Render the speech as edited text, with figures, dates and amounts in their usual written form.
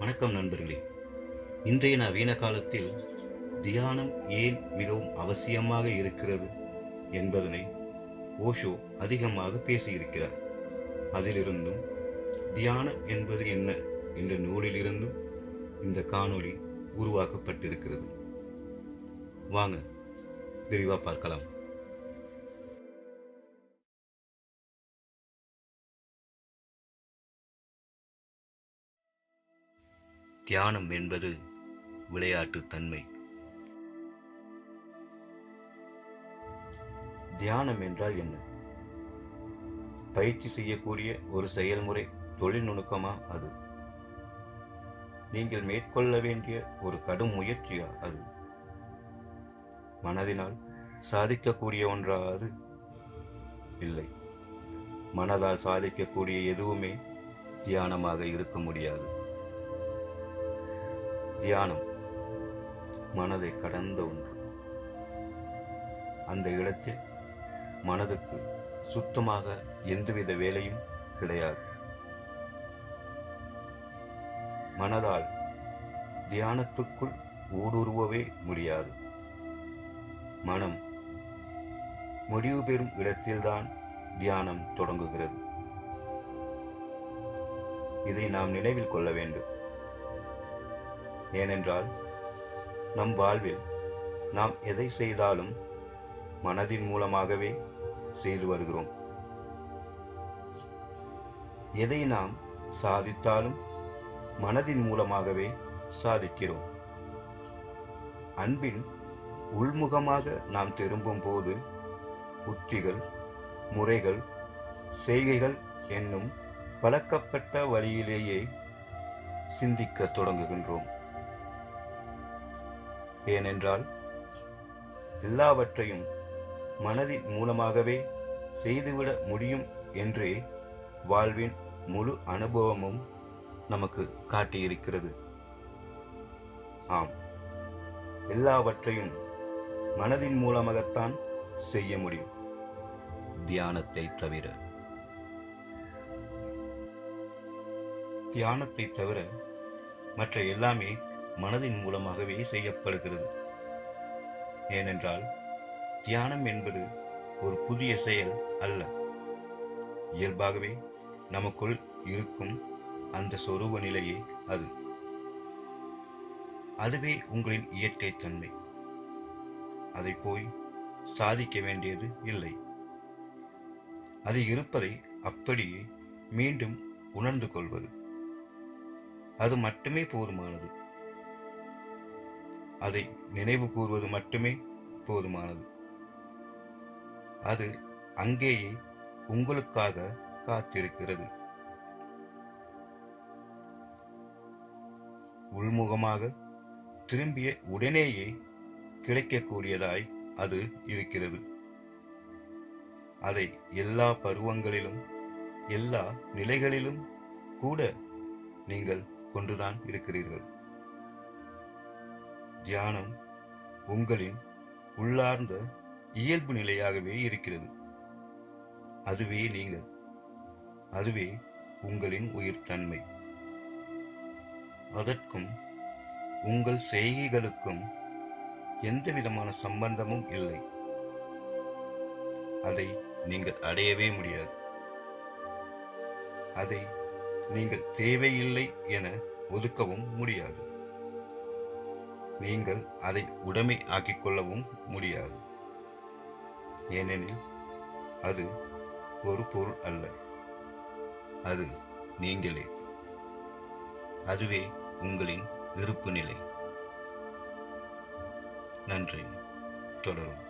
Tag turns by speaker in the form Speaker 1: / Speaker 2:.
Speaker 1: வணக்கம் நண்பர்களே. இன்றைய நவீன காலத்தில் தியானம் ஏன் மிகவும் அவசியமாக இருக்கிறது என்பதனை ஓஷோ அதிகமாக பேசியிருக்கிறார். அதிலிருந்தும் தியானம் என்பது என்ன என்ற நூலிலிருந்தும் இந்த காணொளி உருவாக்கப்பட்டிருக்கிறது. வாங்க விரிவாக பார்க்கலாம். தியானம் என்பது விளையாட்டு தன்மை. தியானம் என்றால் என்ன? பயிற்சி செய்யக்கூடிய ஒரு செயல்முறை, தொழில் நுணுக்கமா அது? நீங்கள் மேற்கொள்ள வேண்டிய ஒரு கடும் முயற்சியா அது? மனதினால் சாதிக்கக்கூடிய ஒன்றா அது? இல்லை. மனதால் சாதிக்கக்கூடிய எதுவுமே தியானமாக இருக்க முடியாது. தியானம் மனதை கடந்த ஒன்று. அந்த இடத்தில் மனதுக்கு சுத்தமாக எந்தவித வேலையும் கிடையாது. மனதால் தியானத்துக்குள் ஊடுருவவே முடியாது. மனம் முடிவு பெறும் இடத்தில்தான் தியானம் தொடங்குகிறது. இதை நாம் நினைவில் கொள்ள வேண்டும். ஏனென்றால் நம் வாழ்வில் நாம் எதை செய்தாலும் மனதின் மூலமாகவே செய்து வருகிறோம். எதை நாம் சாதித்தாலும் மனதின் மூலமாகவே சாதிக்கிறோம். அன்பின் உள்முகமாக நாம் திரும்பும் போது உத்திகள், முறைகள், செய்கைகள் என்னும் பழக்கப்பட்ட வழியிலேயே சிந்திக்க தொடங்குகின்றோம். ஏனென்றால் எல்லாவற்றையும் மனதின் மூலமாகவே செய்துவிட முடியும் என்றே வாழ்வின் முழு அனுபவமும் நமக்கு காட்டியிருக்கிறது. ஆம், எல்லாவற்றையும் மனதின் மூலமாகத்தான் செய்ய முடியும், தியானத்தை தவிர. தியானத்தை தவிர மற்ற எல்லாமே மனதின் மூலமாகவே செய்யப்படுகிறது. ஏனென்றால் தியானம் என்பது ஒரு புதிய செயல் அல்ல. இயல்பாகவே நமக்குள் இருக்கும் அந்த சொரூப நிலையே அது. அதுவே உங்களின் இயற்கை தன்மை. அதை போய் சாதிக்க வேண்டியது இல்லை. அது இருப்பதை அப்படியே மீண்டும் உணர்ந்து கொள்வது, அது மட்டுமே போதுமானது. அதை நினைவு கூர்வது மட்டுமே போதுமானது. அது அங்கேயே உங்களுக்காக காத்திருக்கிறது. உள்முகமாக திரும்பிய உடனேயே கிடைக்கக்கூடியதாய் அது இருக்கிறது. அதை எல்லா பருவங்களிலும் எல்லா நிலைகளிலும் கூட நீங்கள் கொண்டுதான் இருக்கிறீர்கள். தியானம் உங்களின் உள்ளார்ந்த இயல்பு நிலையாகவே இருக்கிறது. அதுவே நீங்கள், அதுவே உங்களின் உயிர் தன்மை. அதற்கும் உங்கள் செய்கைகளுக்கும் எந்த விதமான சம்பந்தமும் இல்லை. அதை நீங்கள் அடையவே முடியாது. அதை நீங்கள் தேவையில்லை என ஒதுக்கவும் முடியாது. நீங்கள் அதை உடைமை ஆக்கிக் கொள்ளவும் முடியாது. ஏனெனில் அது ஒரு பொருள் அல்ல, அது நீங்களே. அதுவே உங்களின் இருப்பு நிலை. நன்றி. தொடரும்.